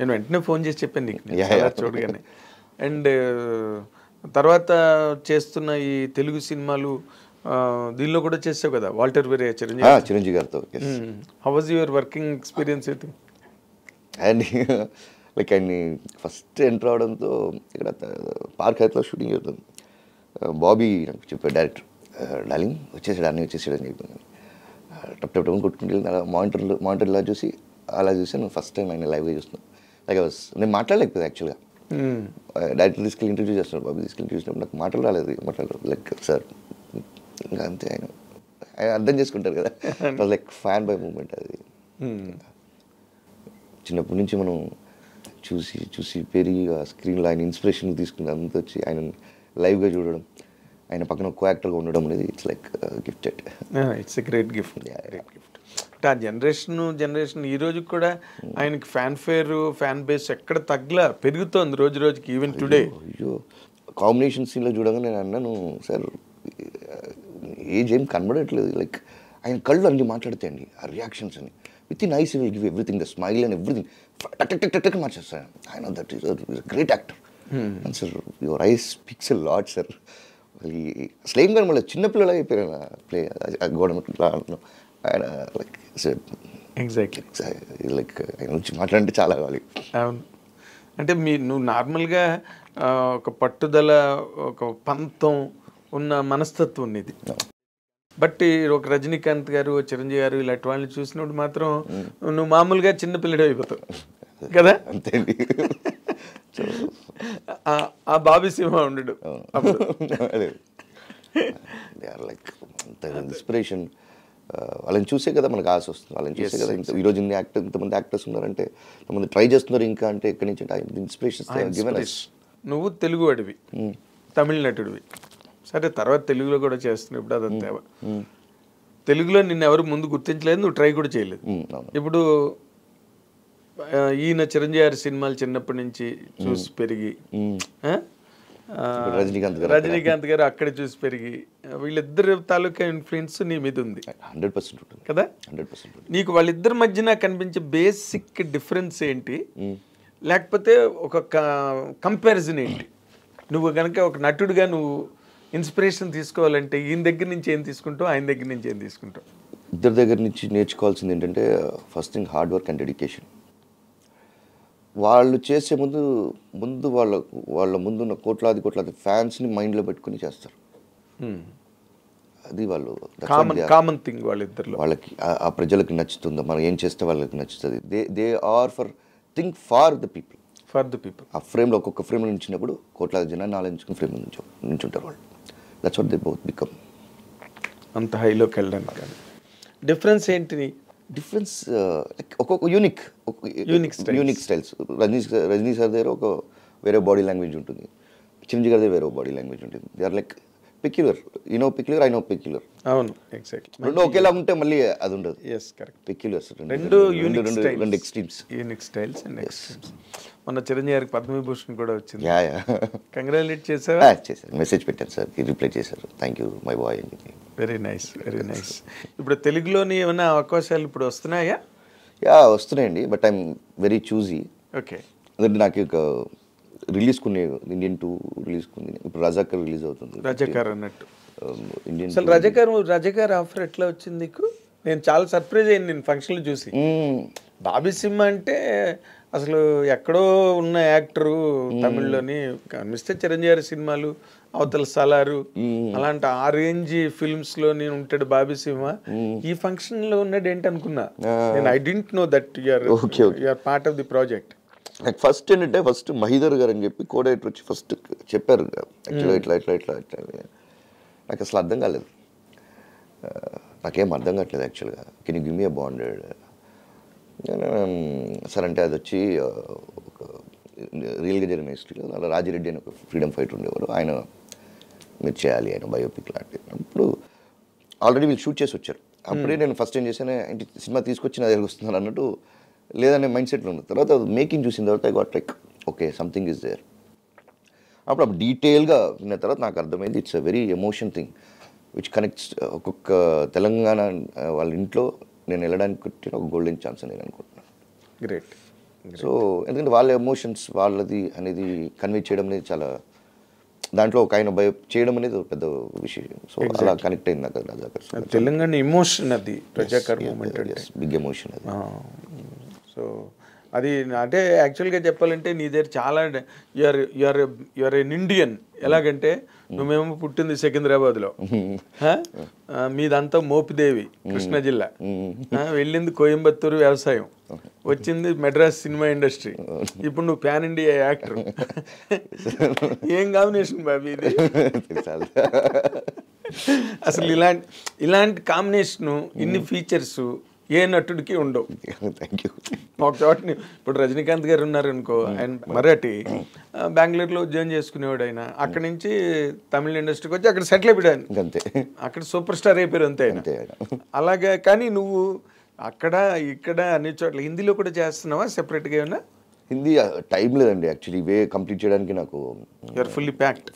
నేను వెంటనే ఫోన్ చేసి చెప్పాను నీకు చాలా చూడగానే. అండ్ తర్వాత చేస్తున్న ఈ తెలుగు సినిమాలు దీనిలో కూడా చేసావు కదా, వాల్టర్ వేరే చిరంజీవి గారితో. How was your working experience అయితే? అండ్ లైక్ ఆయన్ని ఫస్ట్ ఎంటర్ అవడంతో ఇక్కడ పార్క్ హైత్లో షూటింగ్ జరుగుతుంది. బాబీ నాకు చెప్పాడు డైరెక్టర్, డార్లింగ్ వచ్చేసాడు, అన్నీ వచ్చేసాడు అని చెప్పాను. టప్ టప్ టప్ కొట్టుకుంటూ వెళ్ళి అలా మానిటర్ ఇలా చూసి నేను ఫస్ట్ టైం ఆయన లైవ్గా చూస్తున్నాను. లైక్ నేను మాట్లాడలేకపోతే యాక్చువల్గా డైరెక్టర్ తీసుకెళ్ళి ఇంటర్వ్యూ చేస్తున్నాడు, బాబీ తీసుకెళ్ళి చూసినప్పుడు నాకు మాట్లాడలేదు లైక్ సార్ ఇంకా అంతే. ఆయన అర్థం చేసుకుంటారు కదా, లైక్ ఫ్యాన్ బై మూమెంట్ అది. చిన్నప్పటి నుంచి మనం చూసి చూసి పెరిగి ఆ స్క్రీన్లో ఆయన ఇన్స్పిరేషన్ తీసుకుని అంత వచ్చి ఆయన లైవ్గా చూడడం, ఆయన పక్కన కో యాక్టర్గా ఉండడం అనేది it's like gifted. It's a great gift. అంటే ఆ జనరేషన్ ఈ రోజు కూడా ఆయనకి ఫ్యాన్ బేస్ ఎక్కడ తగ్గలా పెరుగుతోంది రోజు రోజుకి, ఈవెన్ టుడే. అయ్యో కాంబినేషన్ సీన్లో చూడగా నేను అన్నాను సార్ ఏజ్ ఏం కనబడట్లేదు, లైక్ ఆయన కళ్ళు అన్ని మాట్లాడతాయండి, ఆ రియాక్షన్స్ అని with in ice will give everything, the smile and everything టక్ మార్చేస్తాను. ఆయన that is great actor sir, your eyes speaks a lot sir. అసలు ఏం కానీ మళ్ళీ చిన్నపిల్లలు అయిపోయారు ప్లే గోడ ఆయన లైక్ ఎగ్జాక్ట్లీ లైక్ ఆయన నుంచి మాట్లాడితే చాలా కావాలి. అవును, అంటే నువ్వు నార్మల్గా ఒక పట్టుదల, ఒక పంతం ఉన్న మనస్తత్వం ఉండేది. బట్ ఒక రజనీకాంత్ గారు, చిరంజీవి గారు ఇలాంటి వాళ్ళని చూసినప్పుడు మాత్రం నువ్వు మామూలుగా చిన్నపిల్లడు అయిపోతావు కదా. అంతే అండి. ఆ బాబీ సింహ ఉండడు లైక్ అంత ఇన్స్పిరేషన్. వాళ్ళని చూసే కదా మనకు ఆశ వస్తుంది, వాళ్ళని చూసే కదా ఈరోజు ఇంతమంది యాక్టర్స్ ఉన్నారంటే, ఇంతమంది ట్రై చేస్తున్నారు ఇంకా అంటే ఎక్కడి నుంచి ఇన్స్పిరేషన్. నువ్వు తెలుగు వాడివి, తమిళ నటుడివి, సరే తర్వాత తెలుగులో కూడా చేస్తున్నావు, ఇప్పుడు అదంతా తెలుగులో నిన్ను ఎవరు ముందు గుర్తించలేదు, నువ్వు ట్రై కూడా చేయలేదు. ఇప్పుడు ఈయన చిరంజీవి గారి సినిమాలు చిన్నప్పటి నుంచి చూసి పెరిగి, రజనీకాంత్ గారు అక్కడ చూసి పెరిగి, వీళ్ళిద్దరు తాలూకా ఇన్ఫ్లుయెన్స్ నీ మీద ఉంది 100% కదా. 100%. నీకు వాళ్ళిద్దరి మధ్యన కనిపించే బేసిక్ డిఫరెన్స్ ఏంటి, లేకపోతే ఒక కంపారిజన్ ఏంటి? నువ్వు కనుక ఒక నటుడిగా నువ్వు ఇన్స్పిరేషన్ తీసుకోవాలంటే ఈయన దగ్గర నుంచి ఏం తీసుకుంటావు, ఆయన దగ్గర నుంచి ఏం తీసుకుంటావు? ఇద్దరి దగ్గర నుంచి నేర్చుకోవాల్సింది ఏంటంటే, first thing hard work and dedication. వాళ్ళు చేసే ముందు వాళ్ళ ముందున్న కోట్లాది ఫ్యాన్స్ని మైండ్లో పెట్టుకుని చేస్తారు. అది వాళ్ళు కామన్ థింగ్ వాళ్ళిద్దరిలో. వాళ్ళకి ఆ ప్రజలకు నచ్చుతుందా, మనం ఏం చేస్తే వాళ్ళకి నచ్చుతుంది. They are think for the people. ఆ ఫ్రేమ్లో ఒక్కొక్క ఫ్రేమ్లో నిలిచినప్పుడు కోట్లాది జనాన్ని ఆలోచించుకుని ఫ్రేమ్ నిల్చుంటారు వాళ్ళు. That's what they both become. అంత హైలోకి వెళ్ళడానికి డిఫరెన్స్ ఏంటి? డిఫరెన్స్ ఒక్కొక్క యూనిక్ స్టైల్స్. రజనీ సార్ దగ్గర ఒక వేరే బాడీ లాంగ్వేజ్ ఉంటుంది, చిరంజీవి గారి దగ్గర వేరే బాడీ లాంగ్వేజ్ ఉంటుంది. They are like peculiar. You know peculiar, I know peculiar. అవును, ఎగ్జాక్ట్లీ. రెండు ఒకేలా ఉంటే మళ్ళీ అది ఉండదు. Yes, correct. పెక్యులర్స్ రెండు extremes. Unique styles and extremes. మొన్న చిరంజీవి గారికి పద్మవిభూషణ్ కూడా వచ్చింది. కంగ్రాచులేట్ చేశారా? చేశారు, మెసేజ్ పెట్టారు సార్, రిప్లై చేశారు, థ్యాంక్ యూ మై బాయ్ అని చెప్పి. Very nice, very nice. ఇప్పుడు తెలుగులోని ఏమైనా అవకాశాలు ఇప్పుడు వస్తున్నాయా? వస్తున్నాయండి, but I'm very choosy. Okay. అంటే నాకు ఒక రిలీజ్ కొన్ని ఇండియన్ 2 రిలీజ్ కొన్ని, ఇప్పుడు రజాకర్ రిలీజ్ అవుతుంది. రజాకర్ అన్నట్టు ఇండియన్. అసలు రజాకర్ ఆఫర్ ఎట్లా వచ్చింది నీకు? నేను చాలా సర్ప్రైజ్ అయ్యింది నేను ఫంక్షన్లో చూసి. బాబీ సింహ అంటే అసలు ఎక్కడో ఉన్న యాక్టరు, తమిళ్లోని కనిపిస్తే చిరంజీవి గారి సినిమాలు, అవతల సలారు, అలాంటి ఆ రేంజ్ ఫిల్మ్స్ లో నేను ఉంటాడు బాబీ సింహ. ఈ ఫంక్షన్ లో ఉన్నాడు ఏంటి అనుకున్నా నేను. I didn't know that you're part of the project. నాకు ఫస్ట్ ఏంటంటే, ఫస్ట్ మహీధర్ గారు అని చెప్పి కోడైటర్ వచ్చి ఫస్ట్ చెప్పారు యాక్చువల్గా ఇట్లా నాకు అసలు అర్థం కాలేదు, నాకేం అర్థం కావట్లేదు యాక్చువల్గా. Can you give me a bonded sir అంటే, అది వచ్చి ఒక రియల్గా జరిగిన హిస్టరీలో అలా రాజిరెడ్డి అని ఒక ఫ్రీడమ్ ఫైటర్ ఉండేవారు, ఆయన మీరు చేయాలి ఆయన బయోపిక్ లాంటిది. అప్పుడు ఆల్రెడీ వీళ్ళు షూట్ చేసి వచ్చారు. అప్పుడే నేను ఫస్ట్ ఏం చేశాను, ఏంటి సినిమా తీసుకొచ్చి నా దగ్గర వస్తున్నాను అన్నట్టు లేదనే మైండ్ సెట్లో ఉంది. తర్వాత మేకింగ్ చూసిన తర్వాత I got like okay something is there. అప్పుడు డీటెయిల్గా విన్న తర్వాత నాకు అర్థమైంది it's a very emotion thing which connects. ఒక్కొక్క తెలంగాణ వాళ్ళ ఇంట్లో నేను వెళ్ళడానికి ఒక గోల్డెన్ ఛాన్స్ అని నేను అనుకుంటున్నాను. గ్రేట్. సో ఎందుకంటే వాళ్ళ ఎమోషన్స్ వాళ్ళది అనేది కన్వే చేయడం అనేది చాలా దాంట్లో ఒక ఆయన చేయడం అనేది ఒక పెద్ద విషయం. సో అలా కనెక్ట్ అయింది నాకు రజాకర్. తెలంగాణ ఎమోషన్ అది ప్రజాకర్ మూమెంట్ అంటే బిగ్ ఎమోషన్ అది. సో అది అంటే యాక్చువల్గా చెప్పాలంటే నీ దగ్గర చాలా యువర్ ఎన్ ఇండియన్. ఎలాగంటే నువ్వేమో పుట్టింది సికింద్రాబాద్లో, మీదంతా మోపిదేవి కృష్ణా జిల్లా, వెళ్ళింది కోయంబత్తూరు వ్యవసాయం, వచ్చింది మెడ్రాస్ సినిమా ఇండస్ట్రీ, ఇప్పుడు నువ్వు ప్యాన్ ఇండియా యాక్టర్. ఏం కాంబినేషన్ బాబీ ఇది. అసలు ఇలాంటి కాంబినేషను, ఇన్ని ఫీచర్స్ ఏ నటుడికి ఉండవు. Thank you. ఒక చోటని ఇప్పుడు రజనీకాంత్ గారు ఉన్నారు అనుకో, ఆయన మరాఠీ, బెంగళూరులో ఉద్యోగం చేసుకునేవాడు. ఆయన అక్కడి నుంచి తమిళ ఇండస్ట్రీకి వచ్చి అక్కడ సెటిల్ అయిపోయాడు, అంతే. అక్కడ సూపర్ స్టార్ అయిపోయారు అంతే ఆయన. అలాగే కానీ నువ్వు అక్కడ ఇక్కడ అన్ని చోట్ల హిందీలో కూడా చేస్తున్నావా సెపరేట్గా ఏమన్నా? హిందీ టైం లేదండి యాక్చువల్లీ, ఇవే కంప్లీట్ చేయడానికి నాకు. You're fully packed.